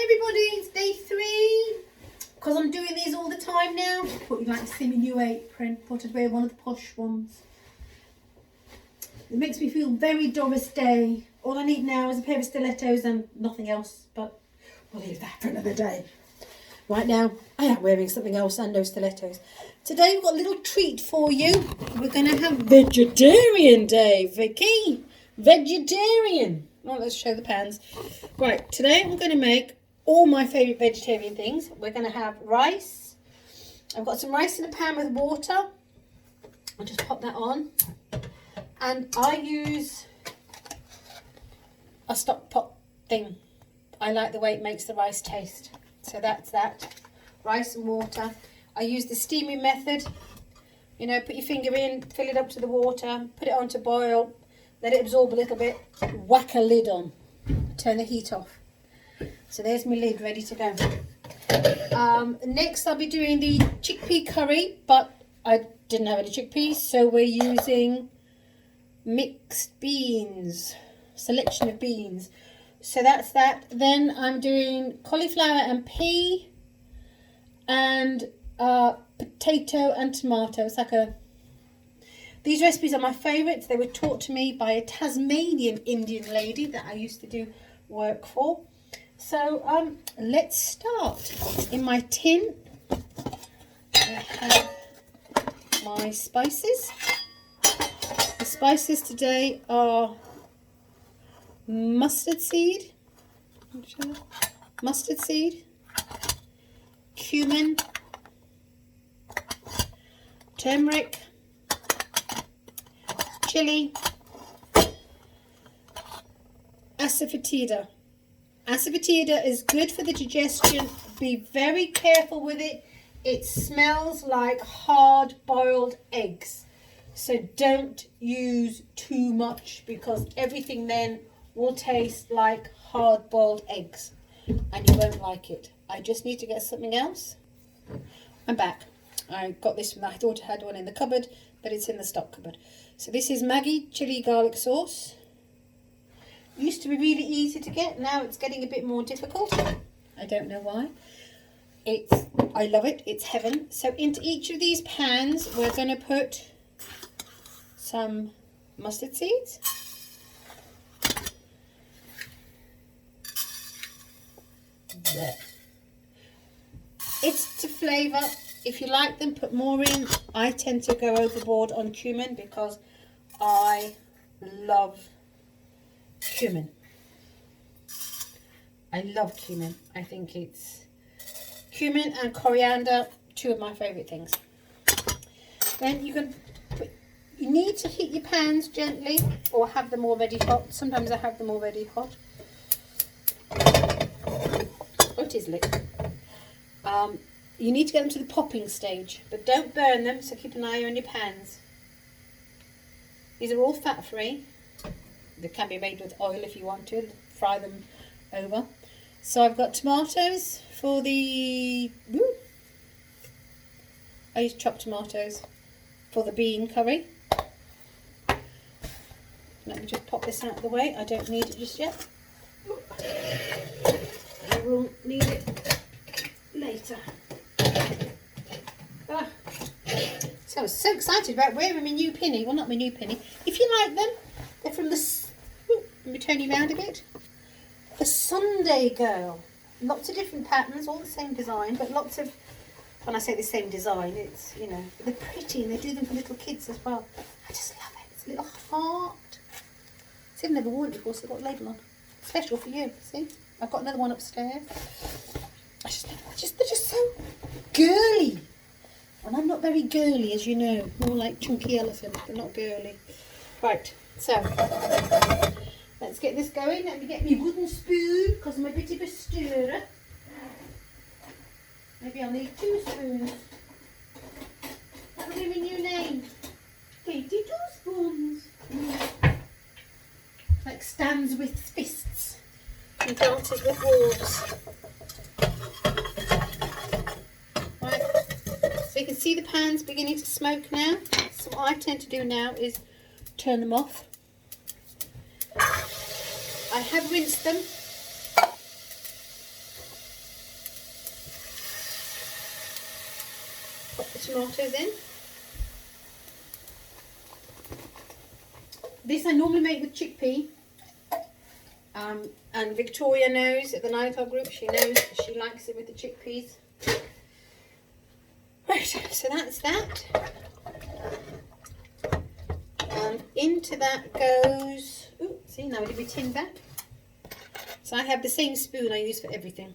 everybody, it's day 3. Because I'm doing these all the time now. Thought you'd like to see my new apron. Thought I'd wear one of the posh ones. It makes me feel very Doris Day. All I need now is a pair of stilettos and nothing else. But we'll leave that for another day. Right now, I am wearing something else and no stilettos. Today we've got a little treat for you. We're going to have Vegetarian Day, Vicky. Vegetarian. Well, let's show the pans. Right, today I'm going to make all my favourite vegetarian things. We're going to have rice. I've got some rice in a pan with water. I'll just pop that on. And I use a stock pot thing. I like the way it makes the rice taste. So that's that. Rice and water. I use the steaming method. You know, put your finger in, fill it up to the water, put it on to boil, let it absorb a little bit, whack a lid on, turn the heat off. So there's my lid ready to go. Next I'll be doing the chickpea curry, but I didn't have any chickpeas, so we're using mixed beans, selection of beans. So that's that. Then I'm doing cauliflower and pea and potato and tomato. It's like these recipes are my favourites. They were taught to me by a Tasmanian Indian lady that I used to do work for. So let's start. In my tin I have my spices. The spices today are mustard seed, cumin, turmeric, chili, asafoetida. Asafoetida is good for the digestion. Be very careful with it. It smells like hard-boiled eggs. So don't use too much because everything then will taste like hard-boiled eggs and you won't like it. I just need to get something else. I'm back. I got this from, I thought I had one in the cupboard, but it's in the stock cupboard. So this is Maggi chili garlic sauce. Used to be really easy to get, now it's getting a bit more difficult. I don't know why. I love it, it's heaven. So into each of these pans we're going to put some mustard seeds. There. It's to flavour. If you like them, put more in. I tend to go overboard on cumin because I love cumin. I love cumin. I think it's cumin and coriander, 2 of my favourite things. Then you need to heat your pans gently or have them already hot. Sometimes I have them already hot. Oh, it is lit. You need to get them to the popping stage, but don't burn them, so keep an eye on your pans. These are all fat free. They can be made with oil if you want to, fry them over. So I've got tomatoes for the... I use chopped tomatoes for the bean curry. Let me just pop this out of the way. I don't need it just yet. I will need it later. So I was so excited about wearing my new pinny. Well, not my new pinny. If you like them, they're from the... let me turn you around a bit. The Sunday Girl. Lots of different patterns, all the same design, but lots of... When I say the same design, it's, you know, they're pretty and they do them for little kids as well. I just love it. It's a little heart. See, I've never worn it before, so I've got a label on. Special for you, see? I've got another one upstairs. They're just so girly. And I'm not very girly, as you know. More like Chunky Elephant, but not girly. Right, so let's get this going. Let me get my wooden spoon, because I'm a bit of a stirrer. Maybe I'll need 2 spoons. That will be my new name. Katie 2 spoons. Like stands with fists and dances with wolves. Right, so you can see the pan's beginning to smoke now. So what I tend to do now is turn them off. I have rinsed them tomatoes in. This I normally make with chickpea. And Victoria knows at the 9 o'clock group, she knows she likes it with the chickpeas. Right, so that's that. And into that goes, ooh, see, now it'll be tinned back. So I have the same spoon I use for everything,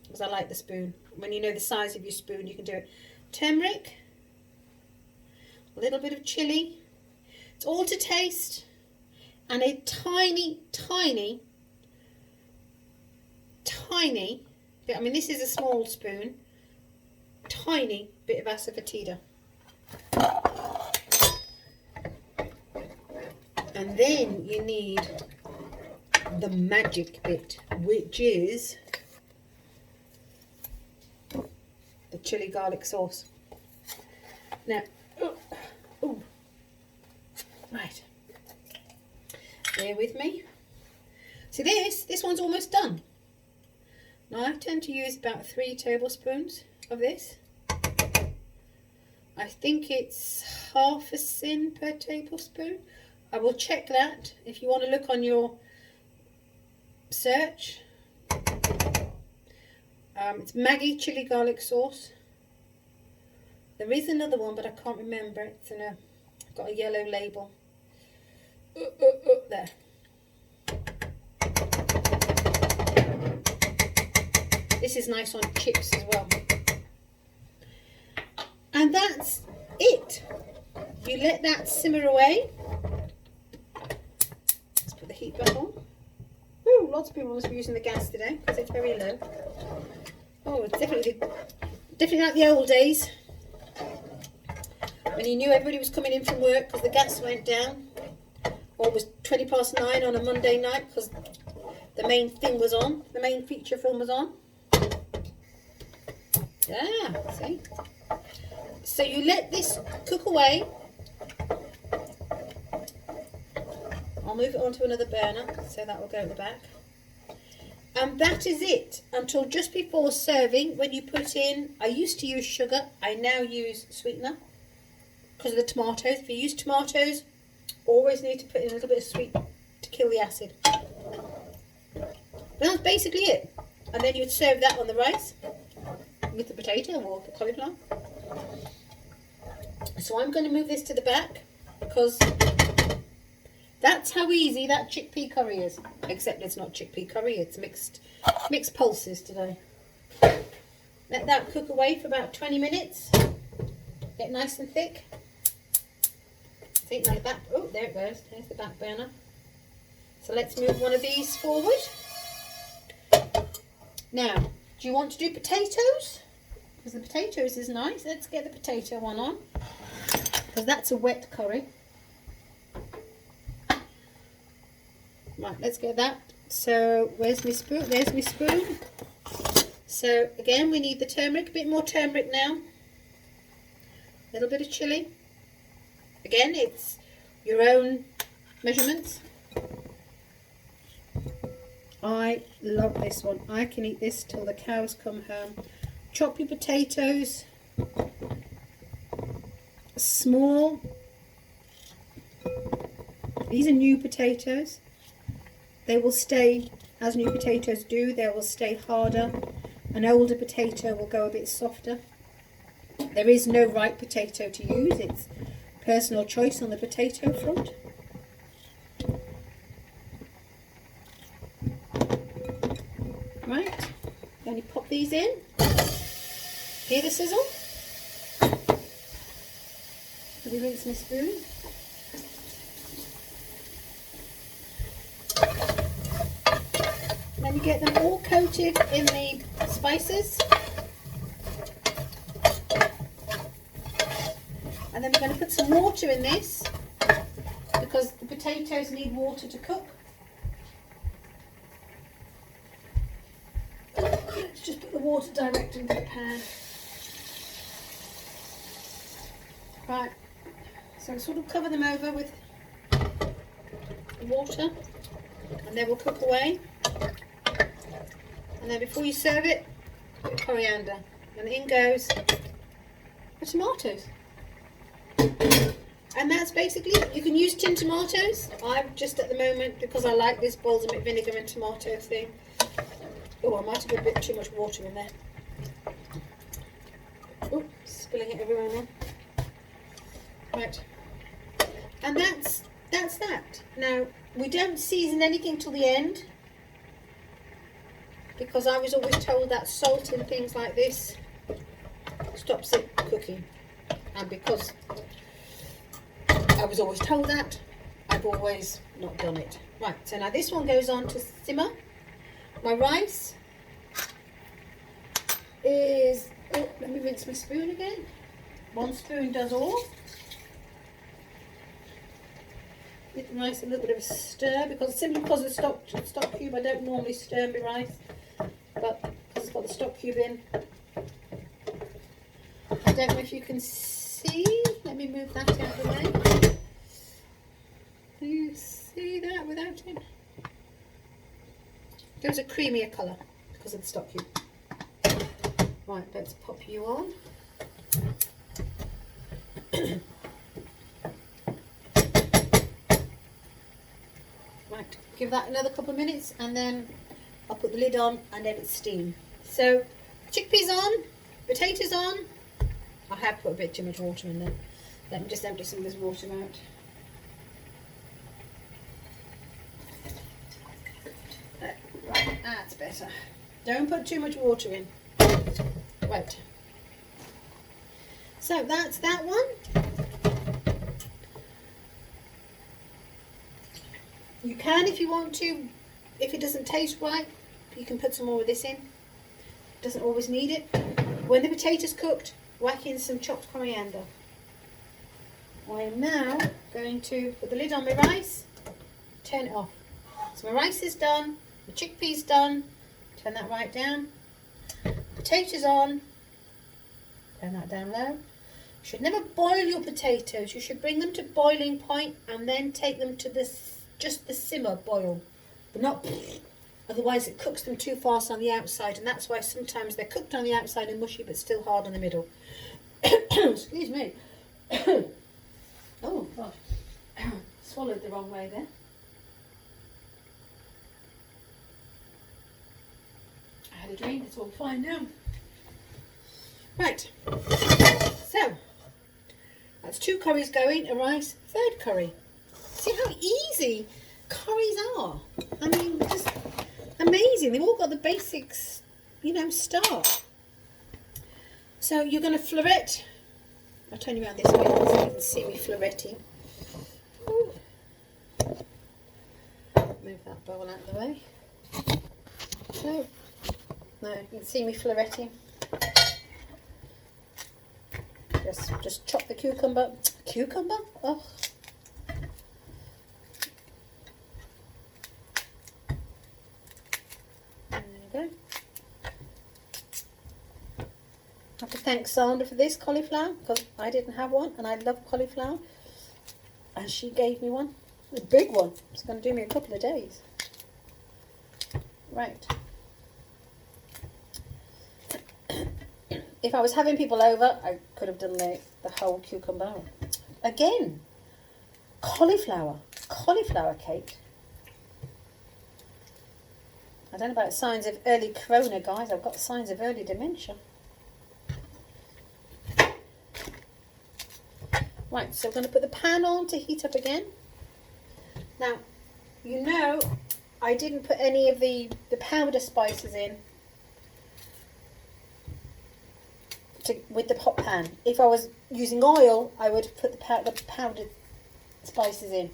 because I like the spoon. When you know the size of your spoon, you can do it. Turmeric, a little bit of chilli. It's all to taste. And a tiny, tiny, tiny bit, I mean this is a small spoon, tiny bit of asafoetida. And then you need the magic bit, which is the chili garlic sauce. Now, ooh, right, bear with me. So this one's almost done. Now I tend to use about 3 tablespoons of this. I think it's half a sin per tablespoon. I will check that if you want to look on your search. It's Maggi chili garlic sauce. There is another one, but I can't remember. It's in a, got a yellow label. There. This is nice on chips as well. And that's it. You let that simmer away. Let's put the heat back on. Ooh, lots of people must be using the gas today because it's very low. Oh, it's definitely like the old days when you knew everybody was coming in from work because the gas went down. Or it was 20 past 9 on a Monday night because the main thing was on. The main feature film was on. Yeah, see? So you let this cook away. I'll move it onto another burner, so that will go at the back. And that is it until just before serving, when you put in, I used to use sugar, I now use sweetener because of the tomatoes. If you use tomatoes, always need to put in a little bit of sweet to kill the acid. But that's basically it. And then you'd serve that on the rice with the potato or the cauliflower. So I'm going to move this to the back because that's how easy that chickpea curry is. Except it's not chickpea curry, it's mixed pulses today. Let that cook away for about 20 minutes. Get nice and thick. See, now the back, oh, there it goes. There's the back burner. So let's move one of these forward. Now, do you want to do potatoes? Because the potatoes is nice. Let's get the potato one on. Because that's a wet curry. Right, let's get that. So, where's my spoon? There's my spoon. So, again, we need the turmeric. A bit more turmeric now. A little bit of chilli. Again, it's your own measurements. I love this one. I can eat this till the cows come home. Chop your potatoes small. These are new potatoes. They will stay, as new potatoes do, they will stay harder. An older potato will go a bit softer. There is no right potato to use. It's personal choice on the potato front. Right, then you pop these in. Hear the sizzle? Let me rinse my spoon. Then you get them all coated in the spices. And then we're going to put some water in this because the potatoes need water to cook. Let's just put the water direct into the pan. Right, so sort of cover them over with water and they will cook away. And then before you serve it, put coriander. And in goes are tomatoes. And that's basically it. You can use tinned tomatoes. I've just at the moment, because I like this balsamic vinegar and tomato thing. Oh, I might have put a bit too much water in there. Oh, spilling it everywhere now. Right. And that's that. Now, we don't season anything till the end, because I was always told that salt in things like this stops it cooking. And because I was always told that, I've always not done it. Right, so now this one goes on to simmer. My rice is, oh, let me rinse my spoon again. 1 spoon does all. Give the rice a little bit of a stir, simply because of the stock cube, I don't normally stir my rice, but because it's got the stock cube in. I don't know if you can see. Let me move that out of the way. Can you see that without it? There's a creamier colour because of the stock cube. Right, let's pop you on. Right, give that another couple of minutes and then I'll put the lid on and let it steam. So, chickpeas on, potatoes on. I have put a bit too much water in there. Let me just empty some of this water out. Right, that's better. Don't put too much water in. Right. So that's that one. You can, if you want to, if it doesn't taste right, you can put some more of this in. Doesn't always need it. When the potatoes cooked, whack in some chopped coriander. I am now going to put the lid on my rice, turn it off. So my rice is done, the chickpeas done, turn that right down. Potatoes on, turn that down low. You should never boil your potatoes. You should bring them to boiling point and then take them to just the simmer boil, but not, otherwise it cooks them too fast on the outside, and that's why sometimes they're cooked on the outside and mushy but still hard in the middle. Excuse me. Oh gosh, swallowed the wrong way there. I had a drink, it's all fine now. Right, so that's 2 curries going, a rice, 3rd curry. See how easy curries are? I mean, just amazing. They've all got the basics, you know, start. So you're going to floret. I'll turn you around this way so you can see me floretting. Ooh. Move that bowl out of the way. So, no, you can see me floretting. Just chop the cucumber. Cucumber? Oh. There you go. I have to thank Sandra for this cauliflower, because I didn't have one and I love cauliflower, and she gave me one, a big one. It's going to do me a couple of days. Right. If I was having people over, I could have done the whole cucumber. Again, cauliflower cake. I don't know about signs of early corona, guys. I've got signs of early dementia. Right, so we're going to put the pan on to heat up again. Now, you know, I didn't put any of the powder spices in with the hot pan. If I was using oil, I would put the powdered spices in.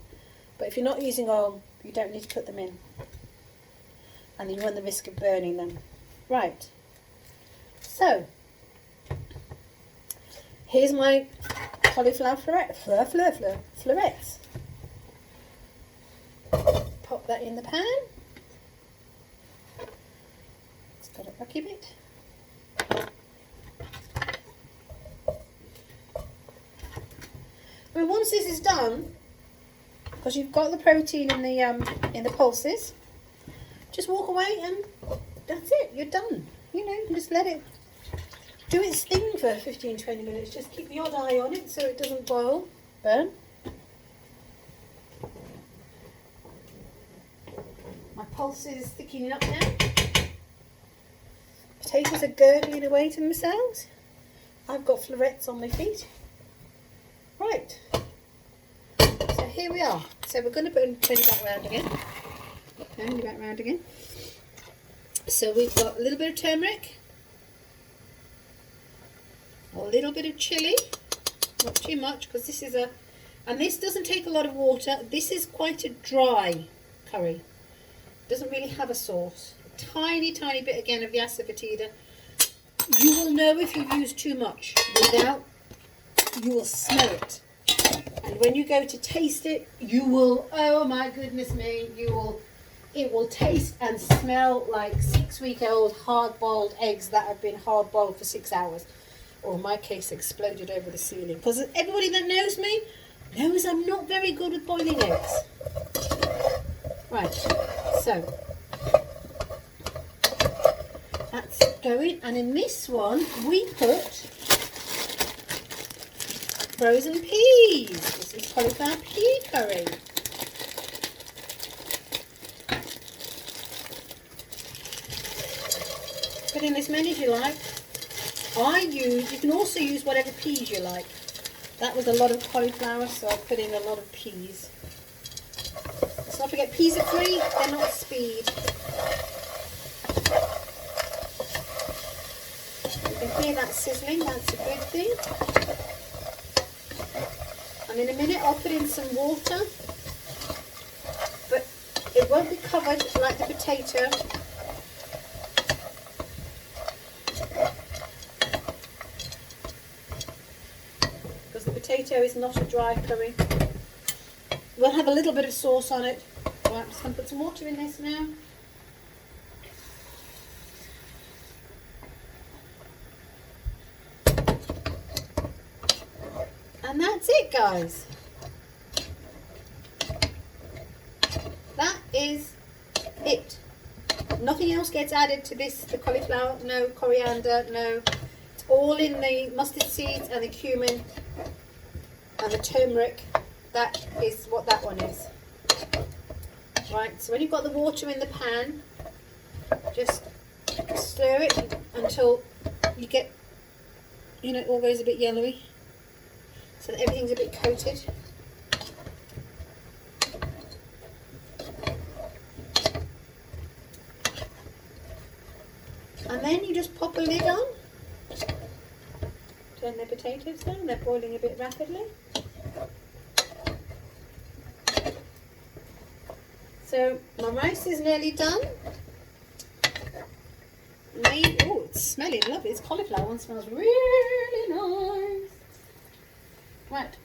But if you're not using oil, you don't need to put them in. And you run the risk of burning them. Right. So, here's my cauliflower florets. Pop that in the pan. It's got a rocky bit. I mean, once this is done, because you've got the protein in the pulses, just walk away and that's it. You're done. You know, you can just let it do its thing for 15-20 minutes. Just keep the odd eye on it so it doesn't burn. My pulse is thickening up now. Potatoes are gurgling away to themselves. I've got florets on my feet. Right. So here we are. So we're going to turn it back round again. Turn it back round again. So we've got a little bit of turmeric. A little bit of chilli. Not too much because this is and this doesn't take a lot of water. This is quite a dry curry. Doesn't really have a sauce. A tiny bit again of the asafoetida. You will know if you've used too much. Without, you will smell it. And when you go to taste it, you will, oh my goodness me, it will taste and smell like 6-week-old hard-boiled eggs that have been hard-boiled for 6 hours. Or in my case, exploded over the ceiling. Because everybody that knows me knows I'm not very good with boiling eggs. Right, so that's going. And in this one, we put frozen peas. This is cauliflower pea curry. Put in as many as you like. You can also use whatever peas you like. That was a lot of cauliflower, so I put in a lot of peas. Let's not forget, peas are free, they're not speed. You can hear that sizzling, that's a good thing. And in a minute I'll put in some water, but it won't be covered like the potato. Because the potato is not a dry curry. We'll have a little bit of sauce on it. Right, I'm just going to put some water in this now. And that's it, guys. That is it. Nothing else gets added to this. The cauliflower, no coriander, no. It's all in the mustard seeds and the cumin and the turmeric. That is what that one is. Right, so when you've got the water in the pan, just stir it until you get, it all goes a bit yellowy, so that everything's a bit coated. And then you just pop a lid on. Turn the potatoes down, they're boiling a bit rapidly. So my rice is nearly done. Oh, it's smelling lovely. This cauliflower one smells really nice. Right.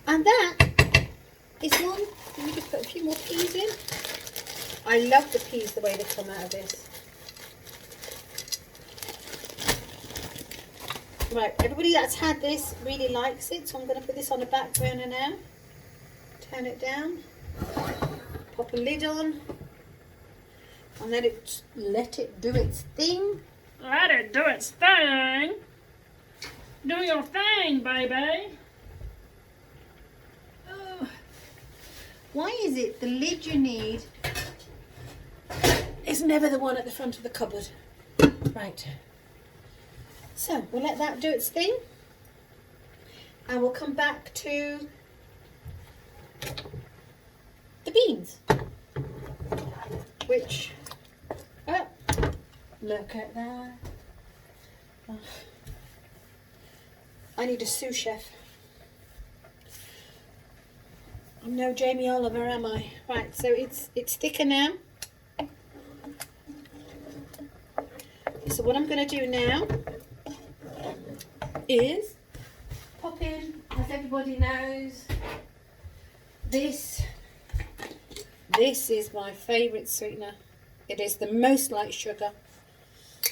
And that is one. Let me just put a few more peas in. I love the peas the way they come out of this. Right, everybody that's had this really likes it, so I'm going to put this on the back burner now. Turn it down, pop a lid on, and let it do its thing. Let it do its thing. Do your thing, baby. Why is it the lid you need is never the one at the front of the cupboard? Right. So we'll let that do its thing, and we'll come back to the beans, which, look at that. Oh, I need a sous chef. I'm no Jamie Oliver, am I? Right, so it's thicker now. So what I'm going to do now is pop in, as everybody knows, this is my favourite sweetener. It is the most like sugar,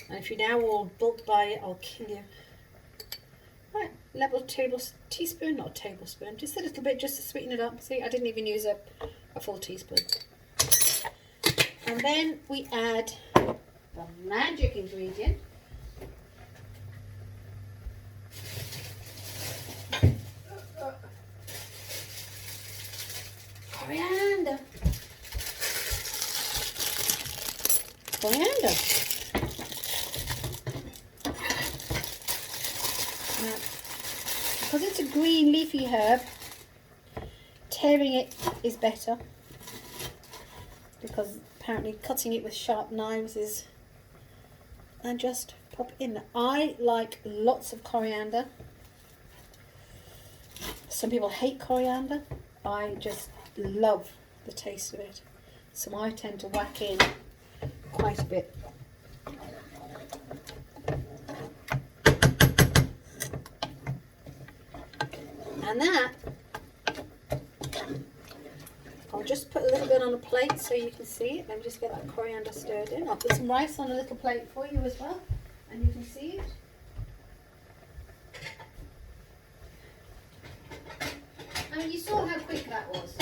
and if you now all bulk buy it, I'll kill you. Right. level teaspoon, not a tablespoon, just a little bit, just to sweeten it up. See, I didn't even use a full teaspoon. And then we add the magic ingredient. Coriander. Coriander. Now, because it's a green leafy herb, tearing it is better, because apparently cutting it with sharp knives is, and just pop in. I like lots of coriander. Some people hate coriander. I just love the taste of it, so I tend to whack in quite a bit. And that, I'll just put a little bit on a plate so you can see it. Let me just get that coriander stirred in. I'll put some rice on a little plate for you as well, and you can see it. I mean, you saw how quick that was.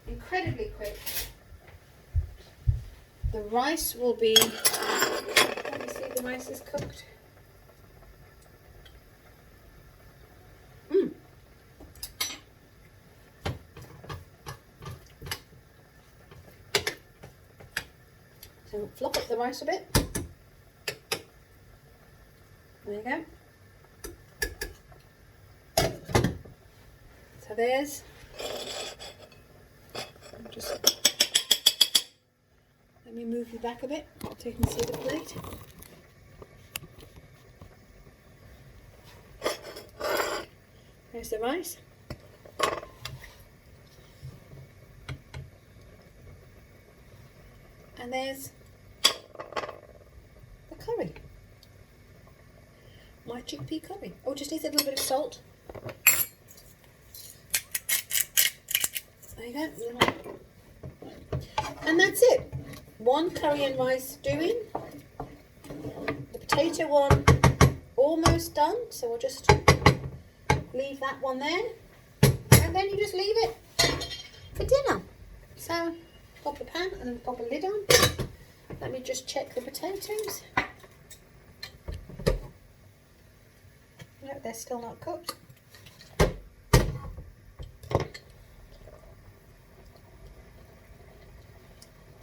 Incredibly quick. The rice will be, let me see if the rice is cooked. So flop up the rice a bit. There you go. So there's, just let me move you back a bit so you can see the plate. There's the rice. And there's the curry. My chickpea curry. Oh, just needs a little bit of salt. There you go. And that's it. One curry and rice stewing. The potato one almost done, so we'll just leave that one there. And then you just leave it for dinner. So pop a pan and then pop a lid on. Let me just check the potatoes. No, they're still not cooked.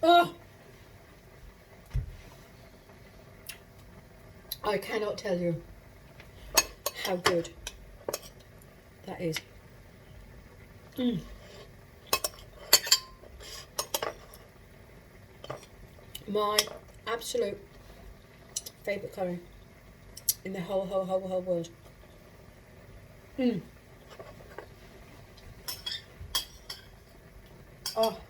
Oh, I cannot tell you how good that is. My absolute favourite curry in the whole world. Oh.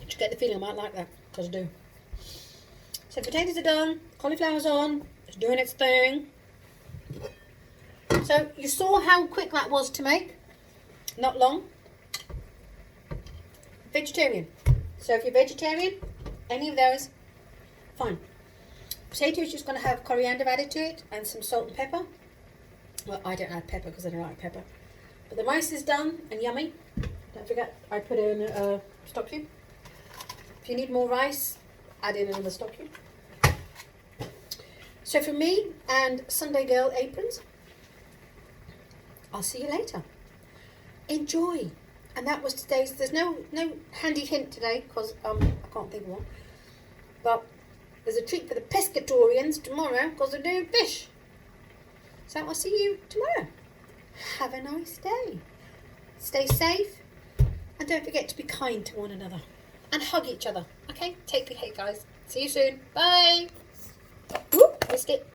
Just get the feeling I might like that, because I do. So potatoes are done, cauliflower's on, it's doing its thing. So you saw how quick that was to make, not long. Vegetarian. So if you're vegetarian, any of those, fine. Potato is just going to have coriander added to it and some salt and pepper. Well, I don't add pepper because I don't like pepper. But the rice is done and yummy. Don't forget, I put in a stock cube. If you need more rice, add in another stock cube. So for me and Sunday Girl aprons, I'll see you later. Enjoy. And that was today's. There's no handy hint today because I can't think of one. But there's a treat for the pescatorians tomorrow because they're doing fish. So I'll see you tomorrow. Have a nice day. Stay safe. And don't forget to be kind to one another. And hug each other. Okay? Take care, guys. See you soon. Bye. Whoop, missed it.